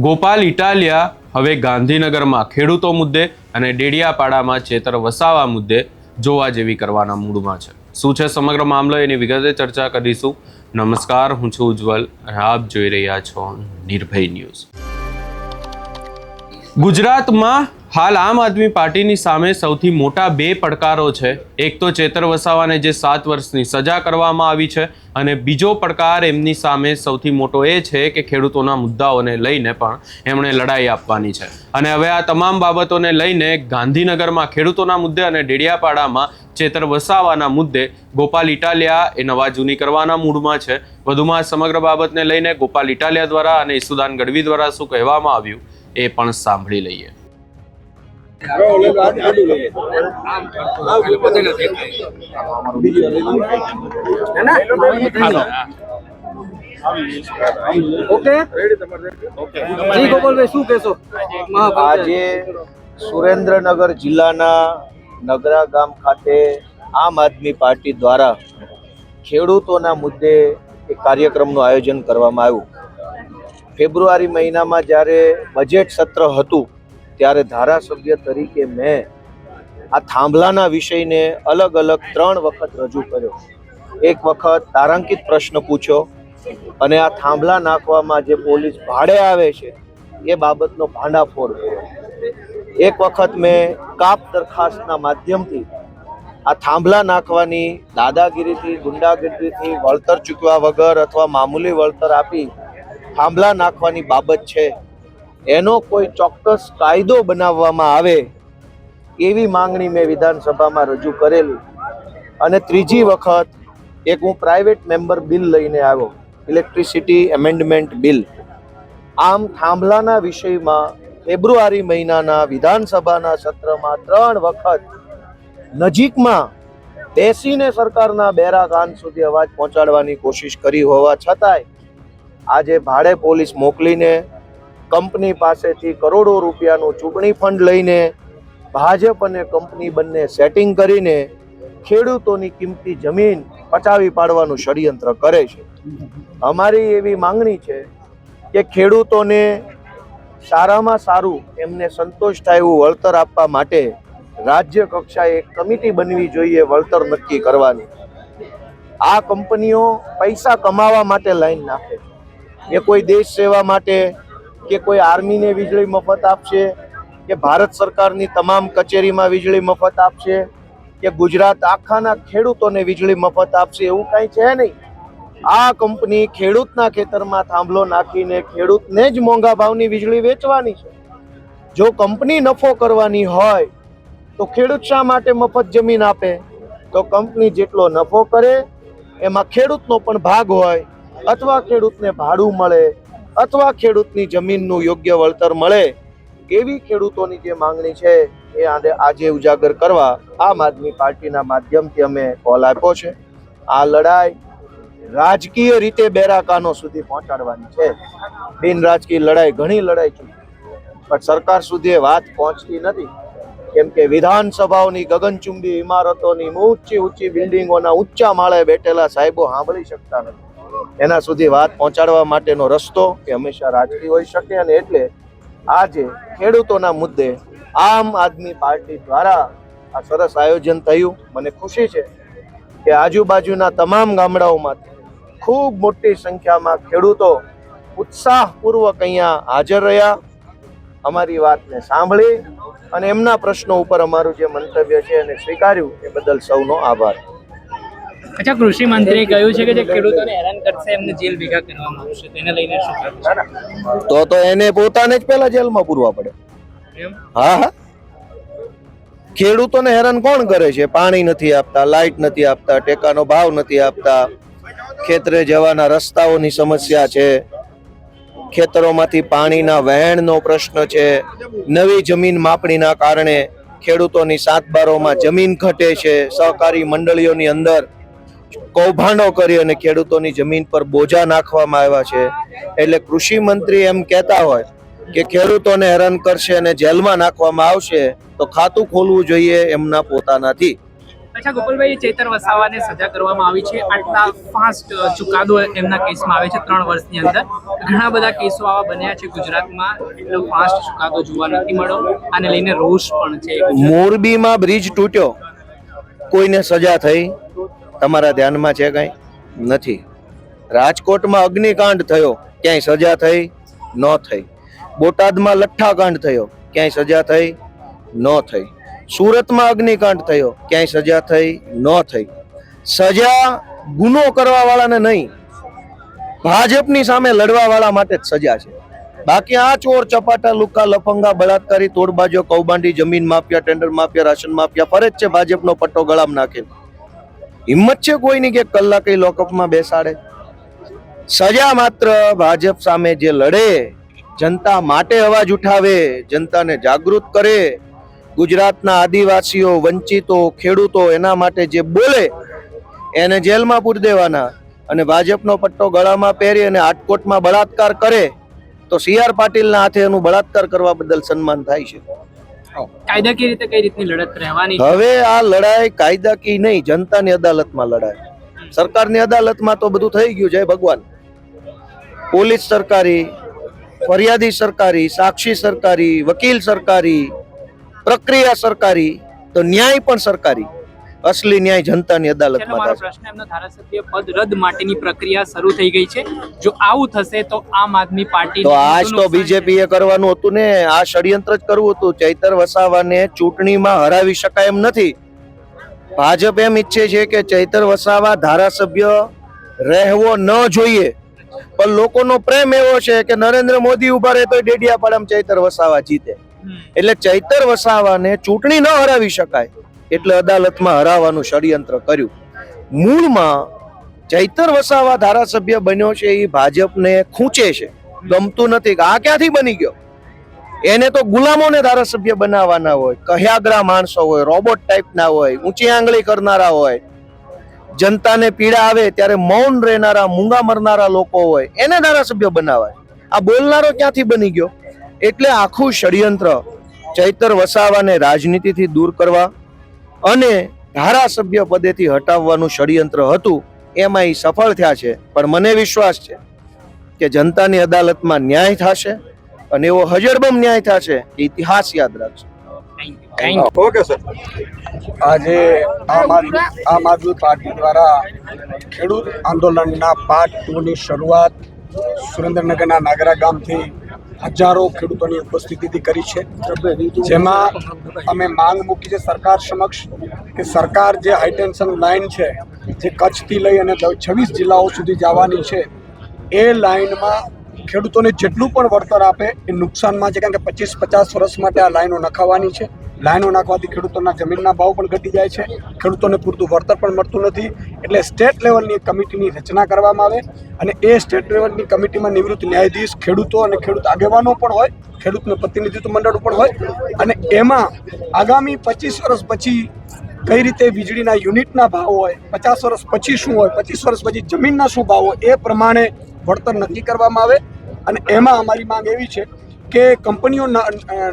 ગોપાલ ઇટાલિયા હવે ગાંધીનગરમાં ખેડૂતો મુદ્દે અને ડેડિયાપાડામાં ચેતર વસાવા મુદ્દે જોવા જેવી કરવાના મૂડમાં છે. શું છે સમગ્ર મામલો, એની વિગતે ચર્ચા કરીશું. નમસ્કાર, હું છું ઉજ્જવલ અને આપ જોઈ રહ્યા છો નિર્ભય ન્યૂઝ. ગુજરાતમાં હાલ આમ આદમી પાર્ટીની સામે સૌથી મોટા બે પડકારો છે. એક તો ચેતર વસાવાને જે 7 વર્ષની સજા કરવામાં આવી છે, અને બીજો પડકાર એમની સામે સૌથી મોટો એ છે કે ખેડૂતોના મુદ્દાઓને લઈને પણ એમણે લડાઈ આપવાની છે. અને હવે આ તમામ બાબતોને લઈને ગાંધીનગરમાં ખેડૂતોના મુદ્દે અને ડેડિયાપાડામાં ચેતર વસાવાના મુદ્દે ગોપાલ ઇટાલિયા એ નવા જૂની કરવાના મૂડમાં છે. વધુમાં સમગ્ર બાબતને લઈને ગોપાલ ઇટાલિયા દ્વારા અને ઈસુદાન ગઢવી દ્વારા શું કહેવામાં આવ્યું એ પણ સાંભળી લઈએ. આજે સુરેન્દ્રનગર જિલ્લાના નગરા ગામ ખાતે આમ આદમી પાર્ટી દ્વારા ખેડૂતોના મુદ્દે એક કાર્યક્રમનું આયોજન કરવામાં આવ્યું. ફેબ્રુઆરી મહિનામાં જ્યારે બજેટ સત્ર હતું ત્યારે ધારાસભ્ય તરીકે મેં આ થાંભલાના વિષયને અલગ અલગ 3 વખત રજૂ કર્યો. એક વખત તારાંકિત પ્રશ્ન પૂછ્યો અને આ થાંભલા નાખવામાં જે પોલીસ ભાડે આવે છે એ બાબતનો ભાંડાફોડ કર્યો. એક વખત મેં કાપ દરખાસ્તના માધ્યમથી આ થાંભલા નાખવાની દાદાગીરીથી, ગુંડાગીરીથી, વળતર ચૂકવ્યા વગર અથવા મામૂલી વળતર આપી થાંભલા નાખવાની બાબત છે એનો કોઈ ચોક્કસ કાયદો બનાવવામાં આવે એવી માંગણી મેં વિધાનસભામાં રજૂ કરેલી. અને ત્રીજી વખત એક હું પ્રાઇવેટ મેમ્બર બિલ લઈને આવ્યો, ઇલેક્ટ્રિસિટી એમેન્ડમેન્ટ બિલ. આમ થાંભલાના વિષયમાં ફેબ્રુઆરી મહિનાના વિધાનસભાના સત્રમાં 3 વખત નજીકમાં બેસીને સરકારના બેરા કાન સુધી અવાજ પહોંચાડવાની કોશિશ કરી હોવા છતાંય આજે ભાડે પોલીસ મોકલીને કંપની પાસેથી કરોડો રૂપિયાનું ચૂંટણી ફંડ લઈને ભાજપ અને કંપની બંને સેટિંગ કરીને ખેડૂતોની કિંમતી જમીન પચાવી પાડવાનું ષડયંત્ર કરે છે. અમારી એવી માંગણી છે કે ખેડૂતોને સારામાં સારું એમને સંતોષ થાય એવું વળતર આપવા માટે રાજ્ય કક્ષાએ એક કમિટી બનવી જોઈએ વળતર નક્કી કરવાની. આ કંપનીઓ પૈસા કમાવા માટે લાઈન નાખે છે. એ કોઈ દેશ સેવા માટે કે કોઈ આર્મીને વીજળી મફત આપશે કે ભારત સરકારની તમામ કચેરીમાં વીજળી મફત આપશે કે ગુજરાત આખાના ખેડૂતોને વીજળી મફત આપશે એવું કાંઈ છે નહીં. આ કંપની ખેડૂતના ખેતરમાં થાંભલો નાખીને ખેડૂતને જ મોંઘા ભાવની વીજળી વેચવાની છે. જો કંપની નફો કરવાની હોય તો ખેડૂત શા માટે મફત જમીન આપે? તો કંપની જેટલો નફો કરે એમાં ખેડૂતનો પણ ભાગ હોય, અથવા ખેડૂતને ભાડું મળે, અથવા ખેડૂતની જમીનનું યોગ્ય વળતર મળે. એવી ખેડૂતોની જે માંગણી છે એ આજે ઉજાગર કરવા આમ આદમી પાર્ટીના માધ્યમથી અમે કોલ આપ્યો છે. આ લડાઈ રાજકીય રીતે બેરાકાનો સુધી પહોંચાડવાની છે. બિન રાજકીય લડાઈ, ઘણી લડાઈ ચૂકી પણ સરકાર સુધી વાત પહોંચતી નથી. કેમ કે વિધાનસભાઓની ગગનચુંબી ઇમારતોની ઊંચી ઊંચી બિલ્ડિંગોના ઊંચા માળે બેઠેલા સાહેબો સાંભળી શકતા નથી. એના સુધી વાત પહોંચાડવા માટેનો રસ્તો એ હંમેશા રાજકીય હોઈ શકે. અને એટલે આજે ખેડૂતોના મુદ્દે આમ આદમી પાર્ટી દ્વારા આ સરસ આયોજન થયું. મને ખુશી છે કે આજુબાજુના તમામ ગામડાઓમાંથી ખૂબ મોટી સંખ્યામાં ખેડૂતો ઉત્સાહપૂર્વક અહીંયા હાજર રહ્યા, અમારી વાતને સાંભળી અને એમના પ્રશ્નો ઉપર અમારું જે મંતવ્ય છે એને સ્વીકાર્યું. એ બદલ સૌનો આભાર. અચ્છા, કૃષિ મંત્રીએ કહ્યું છે કે જે ખેડૂતોને હેરાન કરશે એમને જેલ ભેગા કરવામાં આવશે, તેને લઈને શું કહેવું? તો એને પોતાને જ પહેલા જેલમાં પૂરવા પડે. હા, ખેડૂતોને હેરાન કોણ કરે છે? પાણી નથી આપતા, લાઇટ નથી આપતા, ટેકાનો ભાવ નથી આપતા, ખેતરે જવાના રસ્તાઓની સમસ્યા છે, ખેતરોમાંથી પાણીના વહેણનો પ્રશ્ન છે, નવી જમીન માપણીના કારણે ખેડૂતોની 7/12માં જમીન ઘટે છે, સહકારી મંડળીઓની અંદર કૌભાંડો કરી અને ખેડૂતોની જમીન પર બોજા નાખવામાં આવ્યા છે. એટલે કૃષિ મંત્રી એમ કહેતા હોય કે ખેડૂતોને હેરાન કરશે અને જેલમાં નાખવામાં આવશે તો ખાતું ખોલવું જોઈએ એમના પોતાનાથી. અચ્છા ગોપાલભાઈ, ચૈતર વસાવાને સજા કરવામાં આવી છે, આટલા ફાસ્ટ ચુકાદો એમના કેસમાં આવે છે 3 વર્ષની અંદર. ઘણા બધા કેસો આવા બન્યા છે ગુજરાતમાં, એટલો ફાસ્ટ ચુકાદો જોવા નથી મળ્યો. આને લઈને રોષ પણ છે. મોરબીમાં બ્રિજ તૂટ્યો, કોઈને સજા થઈ તમારા ધ્યાનમાં છે? કઈ નથી. રાજકોટમાં અગ્નિકાંડ થયો, ક્યાંય સજા થઈ? ન થઈ. બોટાદમાં લઠ્ઠાકાંડ થયો, ક્યાંય સજા થઈ? ન થઈ. સુરતમાં અગ્નિકાંડ થયો, ક્યાંય સજા થઈ? ન થઈ. સજા ગુનો કરવા વાળાને નહીં, ભાજપની સામે લડવા વાળા માટે જ સજા છે. બાકી આ ચોર ચપાટા લુકા લફંગા બળાત્કારી તોડબાજો કૌભાંડી જમીન mafia tender mafia ration mafia ફરે જ છે ભાજપનો પટ્ટો ગળામાં નાખે. હિંમત છે કોઈની કે કલાકે લોકઅપમાં બેસાડે? સજા માત્ર ભાજપ સામે જે લડે, જનતા માટે અવાજ ઉઠાવે, જનતાને જાગૃત કરે, ગુજરાતના આદિવાસીઓ, વંચિતો, ખેડૂતો એના માટે જે બોલે એને જેલમાં પૂરી દેવાના. અને ભાજપનો પટ્ટો ગળામાં પહેરી અને હાટકોટમાં બળાત્કાર કરે તો CR પાટીલના હાથે એનું બળાત્કાર કરવા બદલ સન્માન થાય છે. કાયદાકીય રીતે કઈ રીતની લડત રહેવાની? હવે આ લડાઈ કાયદાકીય નહીં, જનતાની અદાલતમાં લડાય. સરકારની અદાલતમાં તો બધું થઈ ગયું, જય ભગવાન. પોલીસ સરકારી, ફરિયાદી સરકારી, સાક્ષી સરકારી, વકીલ સરકારી, પ્રક્રિયા સરકારી, તો ન્યાય પણ સરકારી. અસલી ન્યાય જનતાની અદાલતમાં મારો થાય. પ્રશ્ન, એમનો ધારાસભ્ય પદ રદ માટેની પ્રક્રિયા શરૂ થઈ ગઈ છે. જો આવું થશે તો આમ આદમી પાર્ટી તો આજ તો બીજેપી એ કરવાનું હતું ને, આ ષડયંત્ર જ કરવું હતું. ચૈતર વસાવાને ચૂંટણીમાં હરાવી શકાય એમ નથી. ભાજપ એમ ઈચ્છે છે કે ચૈતર વસાવા ધારાસભ્ય રહેવો ન જોઈએ, પણ લોકોનો પ્રેમ એવો છે કે નરેન્દ્ર મોદી ઉભા રહે તો ડેડિયાપાડામાં ચૈતર વસાવા જીતે. એટલે ચૈતર વસાવાને ચૂંટણી ન હરાવી શકાય એટલે અદાલતમાં હરાવવાનું ષડયંત્ર કર્યું. મૂળમાં ચૈતર વસાવા ધારાસભ્ય બન્યો છે એ ભાજપને ખૂંચે છે, ગમતું નથી કે આ ક્યાંથી બની ગયો. એને તો ગુલામોને ધારાસભ્ય બનાવવાના હોય, કહ્યાગ્રા માણસો હોય, રોબોટ ટાઈપના હોય, ઊંચી આંગળી કરનારા હોય, જનતાને પીડા આવે ત્યારે મૌન રહેનારા, મૂંગા મરનારા લોકો હોય, એને ધારાસભ્ય બનાવાય. આ બોલનારો ક્યાંથી બની ગયો? એટલે આખું ષડયંત્ર ચૈતર વસાવાને રાજનીતિથી દૂર કરવા અને ધારાસભ્ય પદેથી હટાવવાનું ષડયંત્ર હતું. એમાં એ સફળ થયા છે. પણ મને વિશ્વાસ છે કે જનતાની અદાલતમાં ન્યાય થશે અને એવો હજરબમ ન્યાય થશે કે ઇતિહાસ યાદ રાખશે. Okay sir. આજે આમ આદમી પાર્ટી દ્વારા ખેડૂત આંદોલનના પાર્ટ 2 ની શરૂઆત સુરેન્દ્રનગરના નાગરા ગામથી હજારો ખેડૂતોની ઉપસ્થિતિથી કરી છે, જેમાં અમે માંગ મૂકી છે સરકાર સમક્ષ કે સરકાર જે હાઈટેન્શન લાઇન છે જે કચ્છથી લઈ અને 26 જિલ્લાઓ સુધી જવાની છે, એ લાઇનમાં ખેડૂતોને જેટલું પણ વળતર આપે એ નુકસાનમાં છે. કારણ કે 25-50 વર્ષ માટે આ લાઈનો નખાવવાની છે. લાઈનો નાખવાથી ખેડૂતોના જમીનના ભાવ પણ ઘટી જાય છે, ખેડૂતોને પૂરતું વળતર પણ મળતું નથી. એટલે સ્ટેટ લેવલની કમિટીની રચના કરવામાં આવે અને એ સ્ટેટ લેવલની કમિટીમાં નિવૃત્ત ન્યાયાધીશ, ખેડૂતો અને ખેડૂત આગેવાનો પણ હોય, ખેડૂતનું પ્રતિનિધિત્વ મંડળ પણ હોય અને એમાં આગામી 25 વર્ષ પછી કઈ રીતે વીજળીના યુનિટના ભાવ હોય, 50 વર્ષ પછી શું હોય, 25 વર્ષ પછી જમીનના શું ભાવ હોય, એ પ્રમાણે વળતર નક્કી કરવામાં આવે. અને એમાં અમારી માંગ એવી છે કે કંપનીઓ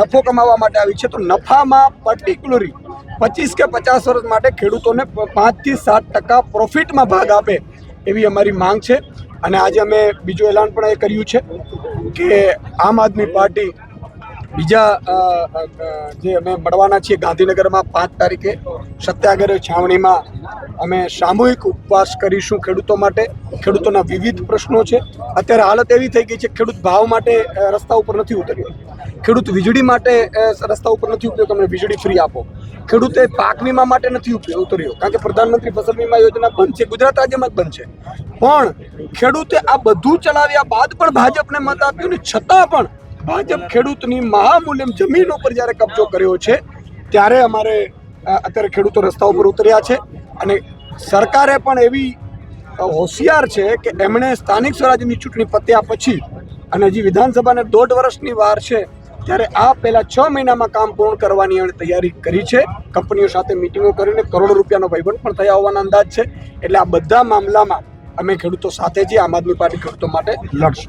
નફો કમાવા માટે આવી છે, તો નફામાં પર્ટિક્યુલરલી 25 કે 50 વર્ષ માટે ખેડૂતોને 5 થી 7% પ્રોફિટમાં ભાગ આપે એવી અમારી માંગ છે. અને આજે અમે બીજું એલાન પણ એ કર્યું છે કે આમ આદમી પાર્ટી બીજા જે અમે મળવાના છીએ ગાંધીનગરમાં 5 તારીખે સત્યાગ્રહ છાવણીમાં અમે સામૂહિક ઉપવાસ કરીશું ખેડૂતો માટે. ખેડૂતોના વિવિધ પ્રશ્નો છે. અત્યારે હાલત એવી થઈ ગઈ છે, ખેડૂત ભાવ માટે રસ્તા ઉપર નથી ઉતર્યો, ખેડૂત વીજળી માટે રસ્તા ઉપર નથી ઉતર્યો, તમને વીજળી ફ્રી આપો. ખેડૂતે પાક વીમા માટે નથી ઉતર્યો, કારણ કે પ્રધાનમંત્રી ફસલ વીમા યોજના બંધ છે, ગુજરાત રાજ્યમાં જ બંધ છે. પણ ખેડૂતે આ બધું ચલાવ્યા બાદ પણ ભાજપને મત આપ્યું ને છતાં પણ ભાજપ ખેડૂતની મહામૂલ્યમ જમીન ઉપર જ્યારે કબજો કર્યો છે ત્યારે અમારે અત્યારે ખેડૂતો રસ્તા ઉપર ઉતર્યા છે. અને સરકારે પણ એવી હોશિયાર છે કે એમણે સ્થાનિક સ્વરાજ્યની ચૂંટણી પત્યા પછી અને હજી વિધાનસભાને 1.5 વર્ષની વાર છે ત્યારે આ પહેલા 6 મહિનામાં કામ પૂર્ણ કરવાની એણે તૈયારી કરી છે. કંપનીઓ સાથે મિટિંગો કરીને કરોડો રૂપિયાનો વહીવટ પણ થયા હોવાના અંદાજ છે. એટલે આ બધા મામલામાં અમે ખેડૂતો સાથે છીએ. આમ આદમી પાર્ટી ખેડૂતો માટે લડશે.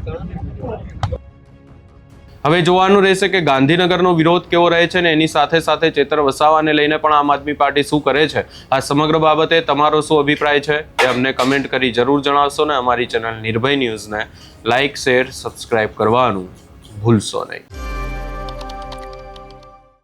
હવે જોવાનું રહેશે કે ગાંધીનગરનો વિરોધ કેવો રહે છે ને એની સાથે સાથે ચેતર વસાવાને લઈને પણ આમ આદમી પાર્ટી શું કરે છે, આ સમગ્ર બાબતે તમારો શું અભિપ્રાય છે એ અમને કમેન્ટ કરી જરૂર જણાવશો ને અમારી ચેનલ નિર્ભય ન્યૂઝને લાઇક, શેર, સબસ્ક્રાઇબ કરવાનું ભૂલશો નહીં.